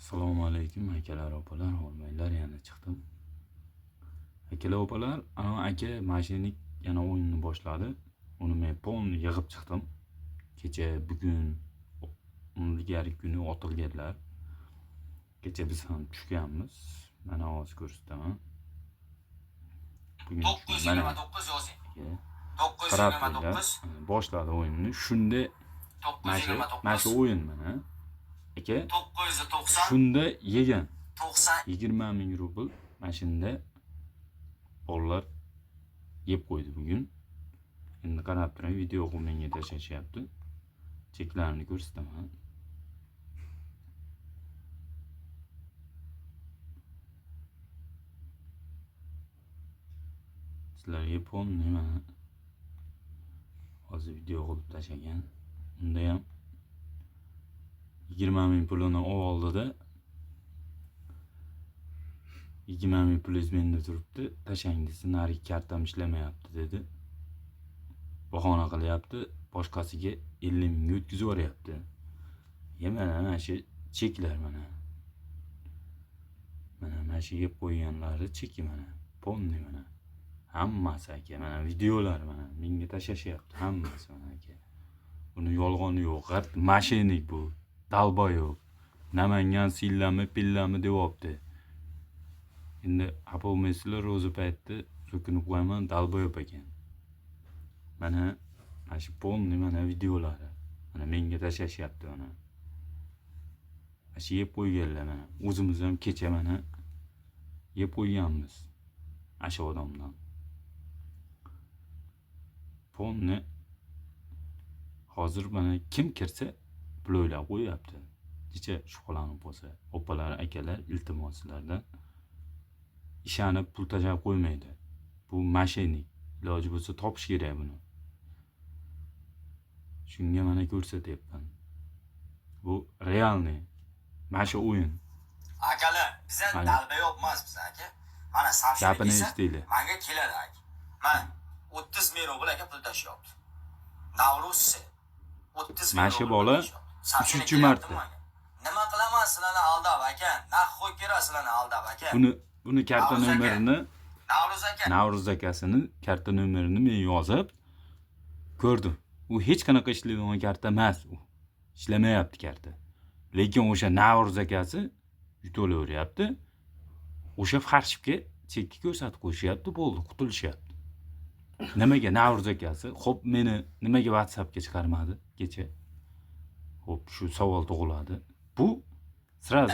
Assalomu alaykum akalar opalar, olmaylar yana chiqdim. Akalar opalar, ana aka mashinik yana o'yinni boshladi. Uni men polni yig'ib chiqdim. Kecha, bugun, ilgari kuni otilganlar. Kecha biz ham tushganmiz. Mana hozir ko'rsataman. Bugun 929 yozing. 929 boshladi o'yinni. Shunda mana shu o'yin mana. Aka 990 shunda yegan 90 20 ming rubl mashinada bolalar yeb qo'ydi bugun. Endi qarab turing, video menga tashlashyapti. Cheklarini ko'rsataman. Sizlarga pon nima? Hozir video qilib tashlagan. Unda ham 20 ming pulini oldi-da 20 ming pul menda turibdi. Tashlang desa, nari kartam ishlamayapti dedi. Bahona qilyapti. Boshqasiga 50 ming o'tkazib yuboryapti. Mana shu cheklar mana. Mana shu yeb qo'yganlari cheki mana. Ponni mana. Hammasi aka, mana videolar mana menga tashlashyapti hammasi mana aka. Buni yolg'oni yo'q. Mashinik bu. Dalboyoq. Namangan sillami, pillami deyapti. Endi Apple meslar o'zi paytda so'kinib qo'yaman, dalboyoq ekan. Mana shu ponni mana videolari. Mana menga tashlashyapti mana. Shu yeb qo'yganlar mana. O'zimiz ham kecha mana yeb qo'yganmiz. Asha odamdan. Ponni hozir mana kim kirsa pul o'ylab qo'yapti. Kecha shubhalanib bo'lsa, opalar, akalar, iltimos sizlardan ishonib pul tashlab qo'ymaydi. Bu mashinik. Iloji bo'lsa topish kerak buni. Shunga mana ko'rsatyapman. Bu realniy. Mana shu o'yin. Akalar, bizlar dalba yo'qmas biz aka. Mana Gapini samshini eshitaylik. menga keladi aka. Mana 30 ming rubl aka pul tashyapti. Navruzsi 30 ming. Mana shu bola 3-marta. Nima qilaman sizlarni aldab aka? Narx qo'yib berasiz sizlarni aldab aka. Buni karta nomerini, Navruz aka. Navruz akasini karta nomerini men yozib ko'rdim. U hech qanaqa ishlaydigan karta emas u. Ishlamayapti karta. Lekin o'sha Navruz akasi yutolaveryapti. O'sha farshibga chekki ko'rsatib qo'yishyapti, bo'ldi, qutulishyapti. Nimaga Navruz akasi? Xo'p, meni nimaga WhatsAppga chiqarmadi kecha? Xo'p, shu savol tug'iladi. Bu sразу